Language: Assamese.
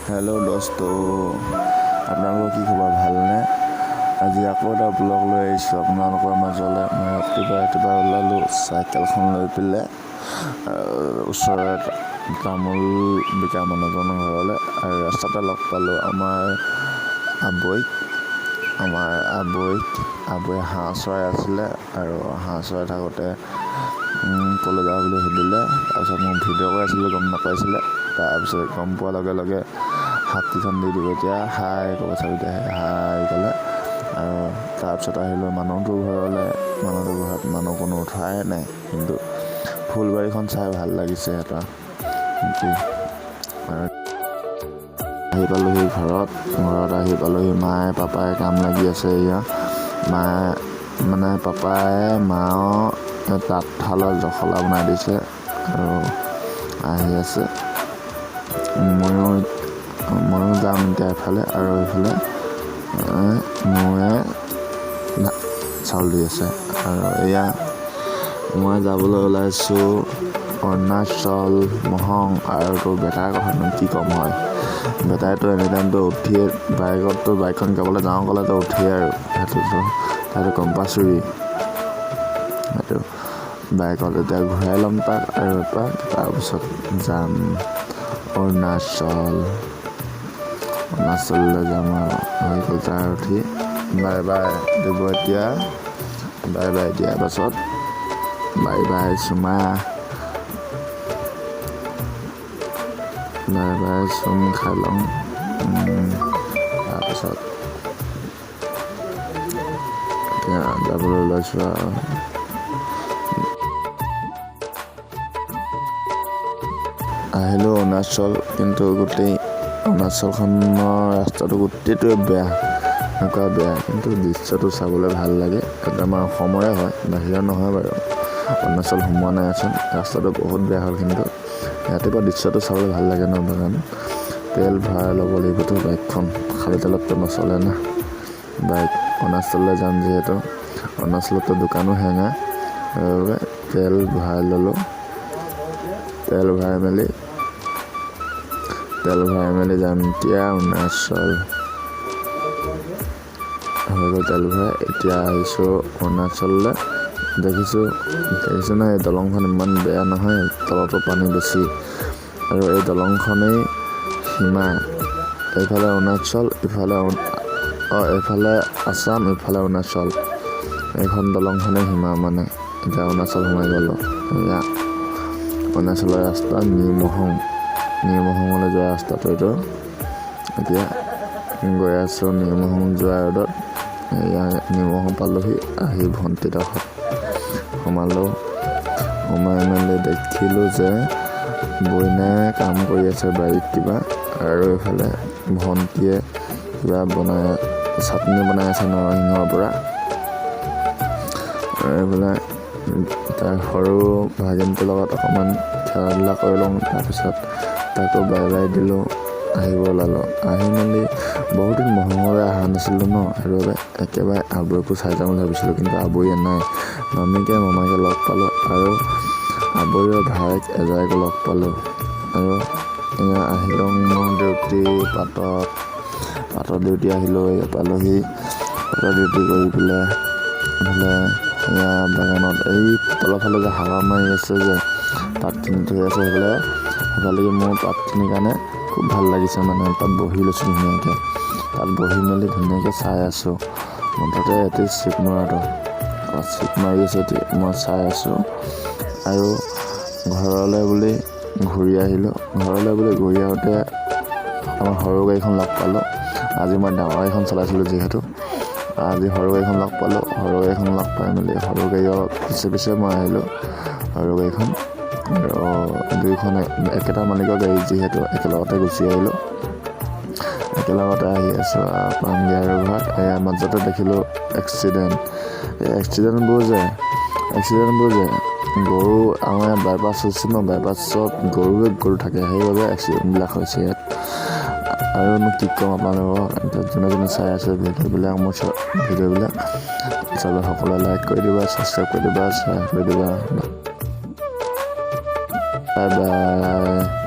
হেল্ল' দোস্ত, আপোনালোকৰ কি খবৰ, ভালনে? আজি আকৌ এটা ব্লগ লৈ আহিছোঁ আপোনালোকৰ মাজলৈ। মই ৰাতিপুৱা ওলালোঁ চাইকেলখন লৈ পেলাই ওচৰত তামোল বিকা মানুহজনৰ ঘৰলৈ, আৰু ৰাস্তাতে লগ পালোঁ আমাৰ আবৈয়ে হাঁহ চৰাই আছিলে, আৰু হাঁহ চৰাই থাকোঁতে ক'লৈ যাওঁ বুলি সুধিলে। তাৰপিছত মই ভিডিঅ' কৰি আছিলোঁ, গম নাপাইছিলে। তাৰপিছত গম পোৱাৰ লগে লগে হাতীখন দি দিলোঁ। এতিয়া হাই ক'ব চাবি, হাই ক'লে। আৰু তাৰপিছত আহিলোঁ মানুহটোৰ ঘৰলৈ। মানুহটোৰ ঘৰত মানুহ কোনো উঠাই নাই, কিন্তু ফুলবাৰীখন চাই ভাল লাগিছে এটা। আহি পালোহি ঘৰত আহি পালোহি। মায়ে পাপাই কাম লাগি আছে। এয়া পাপাই তাঁতশালৰ জখলা বনাই দিছে আৰু আহি আছে। ময়ো যাম এতিয়া এফালে, আৰু এইফালে নৈয়ে চাউল দি আছে। আৰু এয়া মই যাবলৈ ওলাইছোঁ অৰুণাচল, মহং। আৰু তোৰ বেটাৰ কথানো কি ক'ম হয়, বেটাইতো এনিটাইমতো উঠিয়ে বাইকখন যাবলৈ যাওঁ ক'লেতো উঠিয়ে, আৰু সেইটো কম্পালচৰি। সেইটো বাইকত এতিয়া ঘূৰাই ল'ম তাক আৰু এপাক, তাৰপিছত যাম অৰুণাচললৈ যাম আৰু হৈ গ'ল তাৰ উঠি। বাই বাই দিব এতিয়া, বাই বাই দিয়াৰ পাছত বাই বাই চুমা, বাই বাই চুম খাই লওঁ। তাৰপিছত এতিয়া যাবলৈ ওলাইছোঁ আৰু। আহিলোঁ অৰুণাচল, কিন্তু গোটেই অৰুণাচলখনৰ ৰাস্তাটো গোটেইটোৱে বেয়া, এনেকুৱা বেয়া, কিন্তু দৃশ্যটো চাবলৈ ভাল লাগে। সেইটো আমাৰ অসমৰে হয়, বাহিৰৰ নহয় বাৰু। অৰুণাচল সোমোৱা নাই আচোন, ৰাস্তাটো বহুত বেয়া হ'ল, কিন্তু ৰাতিপুৱা দৃশ্যটো চাবলৈ ভাল লাগে ন। বাগান তেল ভৰাই ল'ব লাগিবতো, বাইকখন খালী তেলততো নচলে না বাইক। অৰুণাচললৈ যাম যিহেতু, অৰুণাচলতো দোকানো হেঙা, সেইবাবে তেল ভৰাই ল'লোঁ। তেল ভৰাই মেলি যাম এতিয়া অৰুণাচল। হৈ গ'ল তেল ভৰাই, এতিয়া আহিছোঁ অৰুণাচললৈ। দেখিছোঁ নহয়, এই দলংখন ইমান বেয়া নহয়, তলতো পানী বেছি। আৰু এই দলংখনেই সীমা, এইফালে অৰুণাচল, এইফালে আছাম, ইফালে অৰুণাচল। এইখন দলংখনেই সীমা মানে। এতিয়া অৰুণাচল সোমাই গ'লোঁ। এয়া অৰুণাচলৰ ৰাস্তা নিমহঙলৈ যোৱা ৰাস্তাটো এইটো। এতিয়া গৈ আছোঁ নিমহং যোৱা ৰ'দত। এয়া নিমহং পালোহি, আহি ভণ্টিহঁতৰ ঘৰত সোমালোঁ। সোমাই মেলি দেখিলোঁ যে বইনাই কাম কৰি আছে বাৰীত কিবা, আৰু এইফালে ভণ্টিয়ে কিবা চাটনি বনাই আছে নৰসিংহৰ পৰা। আৰু এইফালে তাৰ সৰু ভাগিনটোৰ লগত অকণমান খেলা ধূলা কৰি লওঁ। তাৰপিছত তাকো বাই বাই দিলোঁ, আহিব ওলালোঁ। আহি মেলি বহুত দিন মহঙলৈ অহা নাছিলোঁ ন, সেইবাবে একেবাৰে আবৈকো চাই যাম বুলি ভাবিছিলোঁ, কিন্তু আবৈয়ে নাই। মামাকে লগ পালোঁ, আৰু আবৈৰ ভায়েক এজোৱাইকো লগ পালোঁ। আৰু এয়া আহিলোঁ মোৰ ডিউটি পাটৰ ডিউটি আহিলোঁ। পালোহি পাটৰ ডিউটি কৰি পেলাই এইফালে এয়া বাগানত এই তলৰফালে যে হাৱা মাৰি আছে যে পাতখিনি থৈ আছে, সেইফালে মোৰ পাতখিনিৰ কাৰণে খুব ভাল লাগিছে। মানে তাত বহি লৈছোঁ ধুনীয়াকৈ, তাত বহি মেলি ধুনীয়াকৈ চাই আছোঁ। মুঠতে এটি চিপ মাৰি আছে, মই চাই আছোঁ। আৰু ঘৰলৈ বুলি ঘূৰি আহিলোঁ। ঘূৰি আহোঁতে আমাৰ সৰু গাড়ীখন লগ পালোঁ। আজি মই ডাঙৰ গাড়ীখন চলাইছিলোঁ যিহেতু, আজি সৰু গাড়ীখন লগ পালোঁ। সৰু গাড়ীখন লগ পাই মেলি সৰু গাড়ী অলপ পিছে মই আহিলোঁ। সৰু গাড়ীখন আৰু দুইখন একেটা মালিকৰ গাড়ী যিহেতু, একেলগতে গুচি আহিলোঁ। একেলগতে আহি আছোঁ পামগৈ আৰু ঘৰত। এয়া মাজতে দেখিলোঁ এক্সিডেণ্ট। এই এক্সিডেণ্টবোৰ যে গৰু, আমাৰ ইয়াত বাইপাছ হৈছে ন, বাইপাছত গৰু থাকে, সেইবাবে এক্সিডেণ্টবিলাক হৈছে ইয়াত। আৰুনো কি ক'ম আপোনালোকক, যোনে চাই আছে ভিডিঅ'বিলাক, চবে সকলোৱে লাইক কৰি দিবা, ছাবস্ক্ৰাইব কৰি দিবা, শ্বেয়াৰ কৰি দিবা। Bye bye.